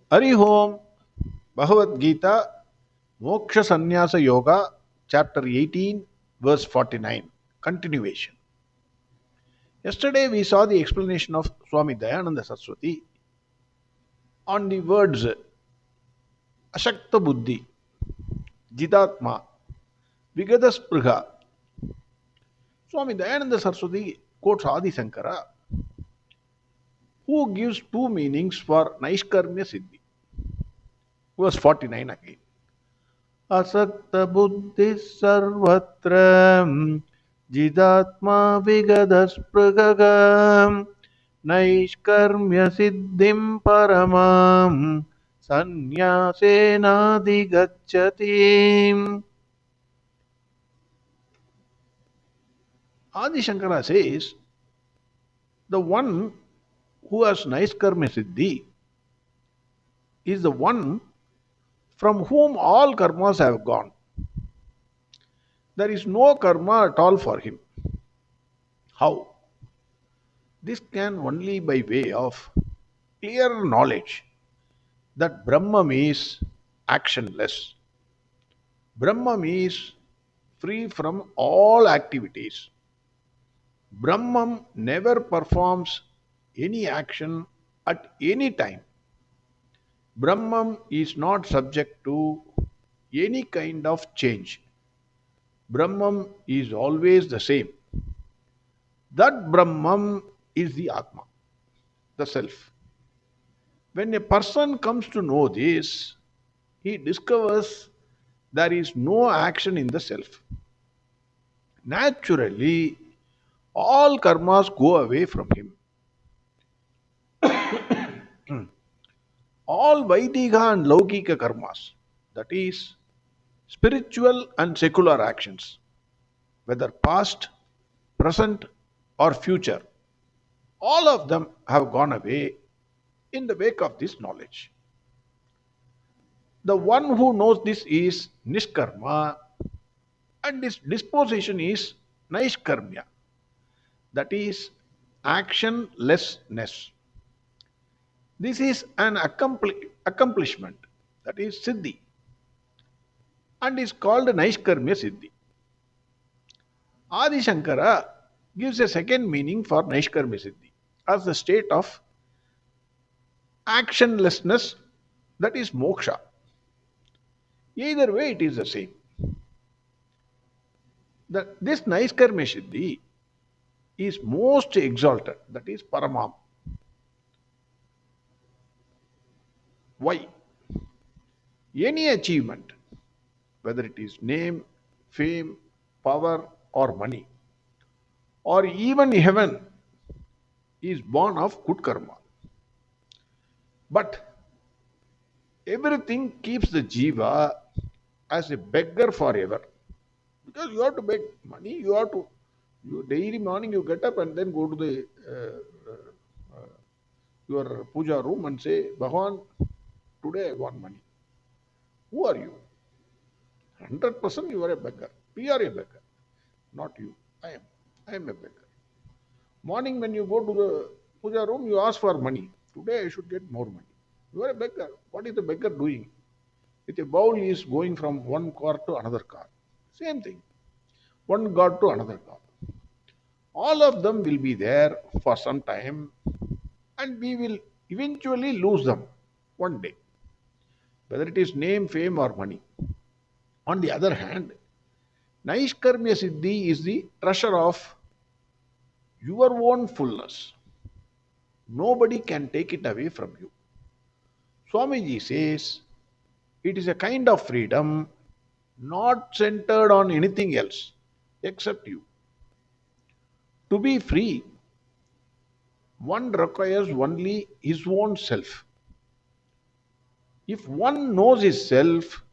Hari Om, Bhagavad Gita, Moksha Sannyasa Yoga, chapter 18, verse 49. Continuation. Yesterday we saw the explanation of Swami Dayananda Saraswati on the words Ashakta Buddhi, Jidatma, Vigadasprha. Swami Dayananda Saraswati quotes Adi Sankara, who gives two meanings for Naishkarmya Siddhi. Verse 49 again. असक्त बुद्धि सर्वत्र जिदात्मा विगतस्पृगः नैष्कर्म्य सिद्धिं परमां संन्यासेनाधिगच्छति. Adi Shankara says the one who has Naishkarmya Siddhi is the one from whom all karmas have gone. There is no karma at all for him. How? This can only by way of clear knowledge that Brahman is actionless. Brahman is free from all activities. Brahman never performs any action at any time. Brahman is not subject to any kind of change. Brahman is always the same. That Brahman is the Atma, the Self. When a person comes to know this, he discovers there is no action in the Self. Naturally, all karmas go away from him. All Vaidika and Laukika karmas, that is, spiritual and secular actions, whether past, present, or future, all of them have gone away in the wake of this knowledge. The one who knows this is Nishkarma, and this disposition is Naishkarmya, that is, actionlessness. This is an accomplishment, that is Siddhi, and is called Naishkarmya Siddhi. Adi Shankara gives a second meaning for Naishkarmya Siddhi as the state of actionlessness, that is moksha. Either way, it is the same. This Naishkarmya Siddhi is most exalted, that is Paramam. Why? Any achievement, whether it is name, fame, power, or money, or even heaven, is born of good karma. But everything keeps the jiva as a beggar forever. Because you have to beg money, daily morning you get up and then go to the your puja room and say, Bhagwan, today I want money. Who are you? 100% you are a beggar. We are a beggar. Not you. I am a beggar. Morning when you go to the puja room, you ask for money. Today I should get more money. You are a beggar. What is the beggar doing? With a bowl he is going from one car to another car. Same thing. One god to another god. All of them will be there for some time and we will eventually lose them one day. Whether it is name, fame or money. On the other hand, Naishkarmya Siddhi is the treasure of your own fullness. Nobody can take it away from you. Swamiji says, it is a kind of freedom not centered on anything else except you. To be free, one requires only his own self. If one knows his self,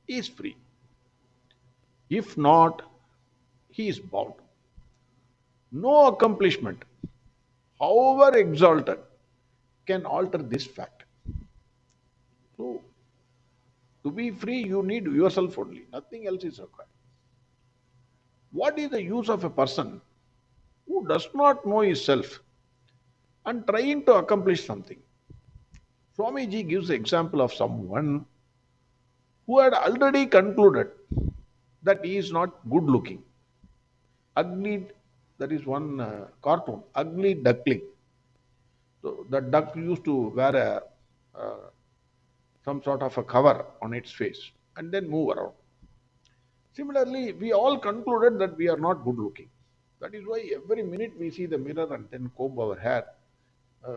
he is free. If not, he is bound. No accomplishment, however exalted, can alter this fact. So, to be free, you need yourself only. Nothing else is required. What is the use of a person who does not know his self and trying to accomplish something? Swamiji gives the example of someone who had already concluded that he is not good looking. Ugly, that is one cartoon, ugly duckling. So the duck used to wear uh, some sort of a cover on its face and then move around. Similarly, we all concluded that we are not good looking. That is why every minute we see the mirror and then comb our hair. Uh,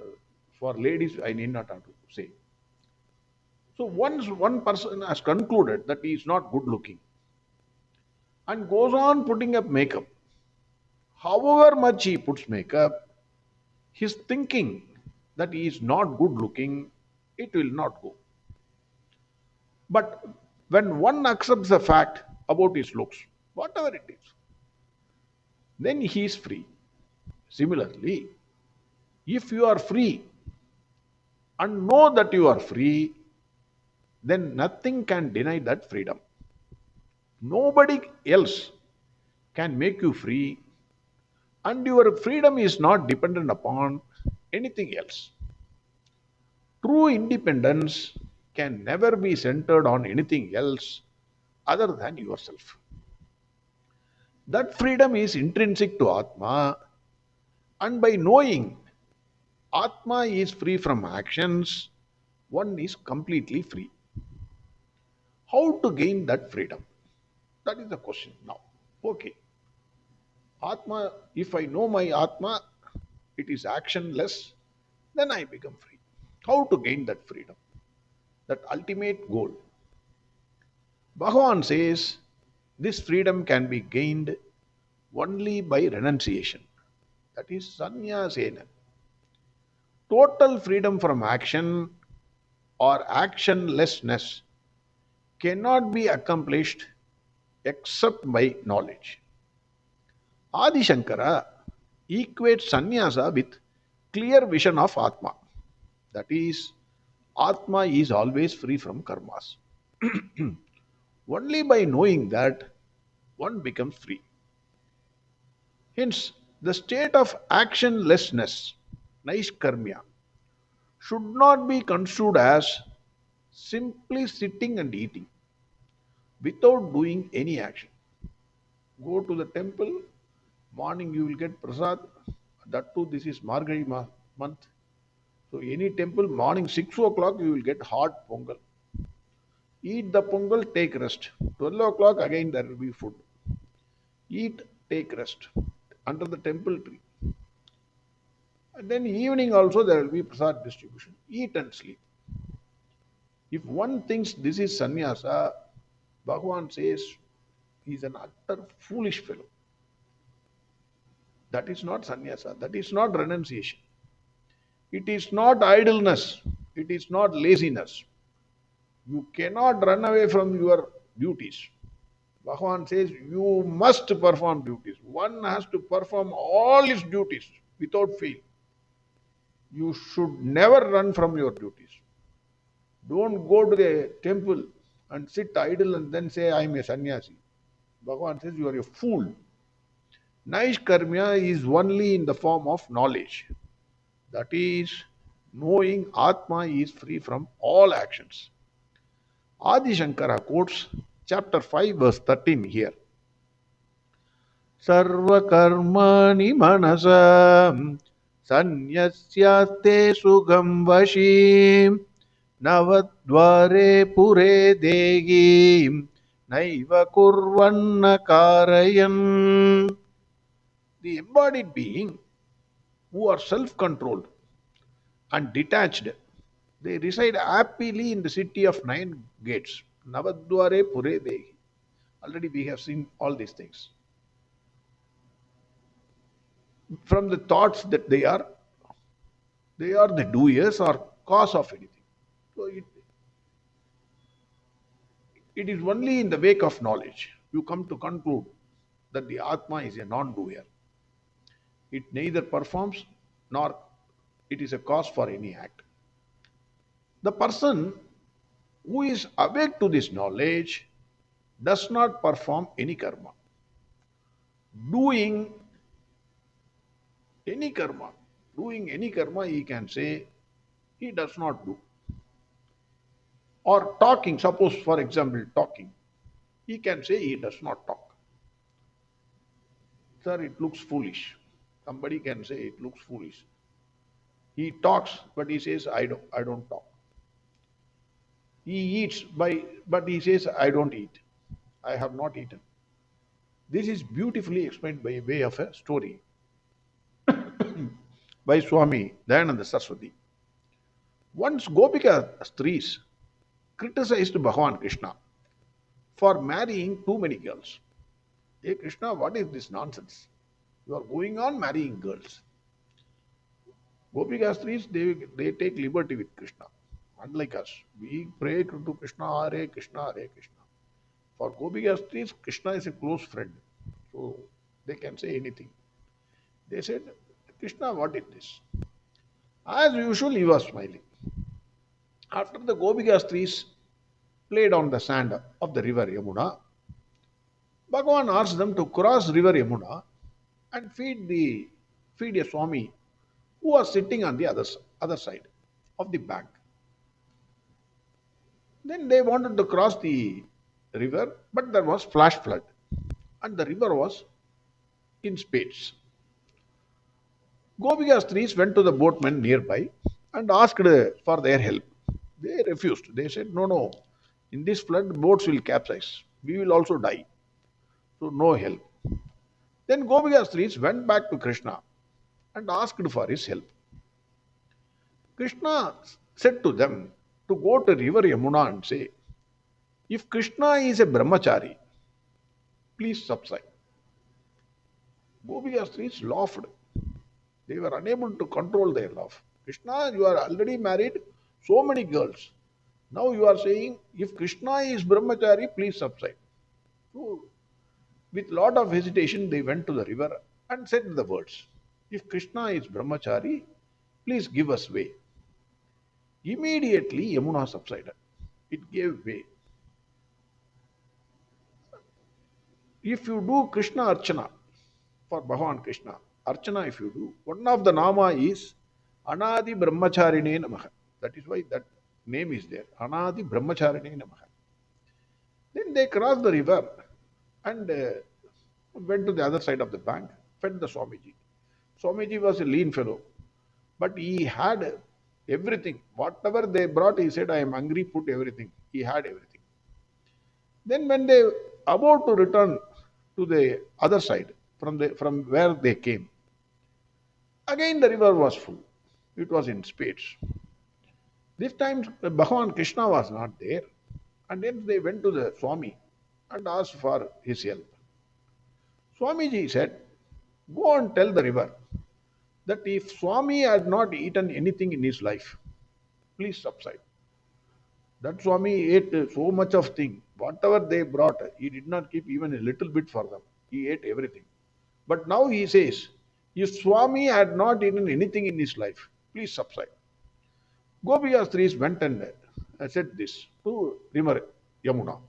for ladies, I need not have to say. So once one person has concluded that he is not good looking and goes on putting up makeup, however much he puts makeup, his thinking that he is not good looking, it will not go. But when one accepts the fact about his looks, whatever it is, then he is free. Similarly, if you are free and know that you are free, then nothing can deny that freedom. Nobody else can make you free, and your freedom is not dependent upon anything else. True independence can never be centered on anything else other than yourself. That freedom is intrinsic to Atma, and by knowing Atma is free from actions, one is completely free. How to gain that freedom? That is the question now. Okay. Atma, if I know my Atma, it is actionless, then I become free. How to gain that freedom? That ultimate goal. Bhagwan says this freedom can be gained only by renunciation. That is sannyasena. Total freedom from action or actionlessness cannot be accomplished except by knowledge. Adi Shankara equates sannyasa with clear vision of Atma. That is, Atma is always free from karmas. Only by knowing that one becomes free. Hence, the state of actionlessness, naishkarmya, should not be construed as simply sitting and eating without doing any action. Go to the temple, morning you will get prasad. That too, this is Margari month. So, any temple, morning 6 o'clock, you will get hot pongal. Eat the pongal, take rest. 12 o'clock, again there will be food. Eat, take rest under the temple tree. And then evening also there will be prasad distribution. Eat and sleep. If one thinks this is sannyasa, Bhagwan says he is an utter foolish fellow. That is not sannyasa. That is not renunciation. It is not idleness. It is not laziness. You cannot run away from your duties. Bhagwan says you must perform duties. One has to perform all his duties without fail. You should never run from your duties. Don't go to the temple and sit idle and then say, I am a sannyasi. Bhagwan says you are a fool. Naishkarmya is only in the form of knowledge. That is, knowing Atma is free from all actions. Adi Shankara quotes chapter 5, verse 13 here. Sarva karmani manasa sanyasyaste sugam vashim navadvare pure degi naiva kurvanna karayan. The embodied being who are self-controlled and detached, they reside happily in the city of 9 gates. Navadvare pure degi. Already we have seen all these things. From the thoughts that they are the doers or cause of anything. So it is only in the wake of knowledge you come to conclude that the Atma is a non-doer. It neither performs nor it is a cause for any act. The person who is awake to this knowledge does not perform any karma. Doing any karma, he can say he does not do. Or talking, suppose for example talking, he can say he does not talk. Sir, it looks foolish. Somebody can say it looks foolish. He talks, but he says, I don't talk. He eats, but he says, I don't eat. I have not eaten. This is beautifully explained by way of a story by Swami Dayananda Saraswati. Once Gopika Stris criticized Bhagwan Krishna for marrying too many girls. Hey Krishna, what is this nonsense? You are going on marrying girls. Gopika Stris, they take liberty with Krishna. Unlike us, we pray to Krishna, Hare Krishna, Hare Krishna. For Gopika Stris, Krishna is a close friend. So they can say anything. They said, Krishna, what is this? As usual, he was smiling. After the Gopika Stris played on the sand of the river Yamuna, Bhagwan asked them to cross river Yamuna and feed a Swami who was sitting on the other side of the bank. Then they wanted to cross the river, but there was flash flood and the river was in spades. Gopika Stris went to the boatmen nearby and asked for their help. They refused. They said, no, no, in this flood, boats will capsize. We will also die. So, no help. Then Gopika Stris went back to Krishna and asked for his help. Krishna said to them to go to river Yamuna and say, if Krishna is a brahmachari, please subside. Gopika Stris laughed. They were unable to control their laugh. Krishna, you are already married so many girls. Now you are saying, if Krishna is brahmachari, please subside. So, with lot of hesitation, they went to the river and said the words, if Krishna is brahmachari, please give us way. Immediately, Yamuna subsided. It gave way. If you do Krishna Archana for Bhagavan Krishna, Archana if you do, one of the nama is Anadi Brahmacharine Namaha. That is why that name is there. Anadi Brahmacharine Namaha. Then they crossed the river and went to the other side of the bank, fed the Swamiji. Swamiji was a lean fellow, but he had everything. Whatever they brought, he said, I am hungry, put everything. He had everything. Then when they about to return to the other side, from where they came, again the river was full. It was in spades. This time Bhagavan Krishna was not there. And then they went to the Swami and asked for his help. Swamiji said, go and tell the river that if Swami had not eaten anything in his life, please subside. That Swami ate so much of thing. Whatever they brought, he did not keep even a little bit for them. He ate everything. But now he says, if Swami had not eaten anything in his life, please subside. Gopika Stris went and said this to river Yamuna.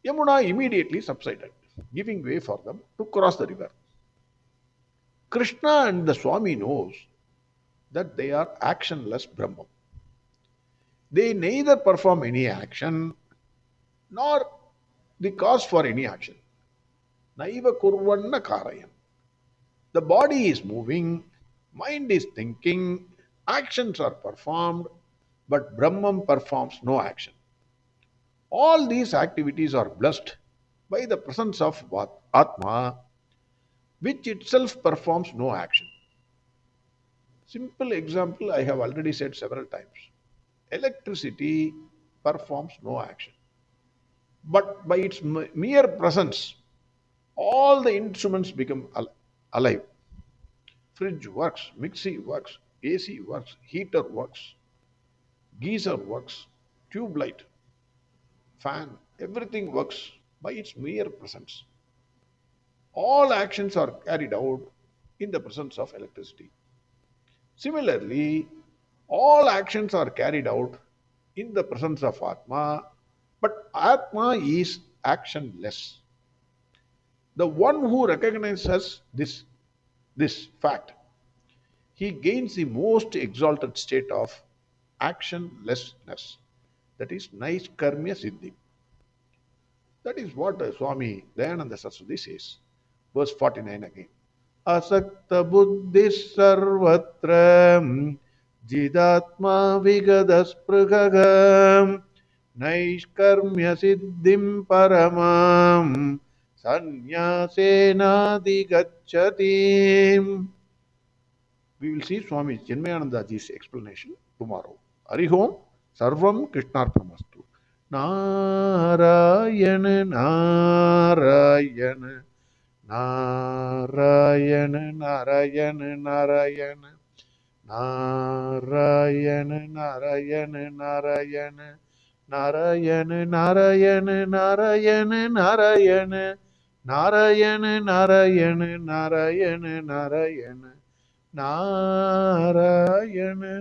Yamuna immediately subsided, giving way for them to cross the river. Krishna and the Swami knows that they are actionless Brahman. They neither perform any action nor the cause for any action. Naiva kurvanna karayan. The body is moving, mind is thinking, actions are performed, but Brahman performs no action. All these activities are blessed by the presence of Atma, which itself performs no action. Simple example I have already said several times. Electricity performs no action. But by its mere presence, all the instruments become alive. Fridge works, mixie works, AC works, heater works, geyser works, tube light, fan, everything works by its mere presence. All actions are carried out in the presence of electricity. Similarly, all actions are carried out in the presence of Atma, but Atma is actionless. The one who recognizes this fact, he gains the most exalted state of actionlessness. That is Naishkarmya Siddhi. That is what Swami Dayananda Saraswati says. Verse 49 again. Asakta buddhi sarvatra jidatma vigadaspragagam Naishkarmya Siddhim paramam Sanyasenadi. We will see Swami Chinmayanandaji's explanation tomorrow. Harihom Sarvam Krishnarpamastu. Narayana Narayana Narayana Narayana Narayana Narayana Narayana Narayana Narayana Narayana Narayana Narayana Narayana Narayana Narayana Narayana Narayana Narayana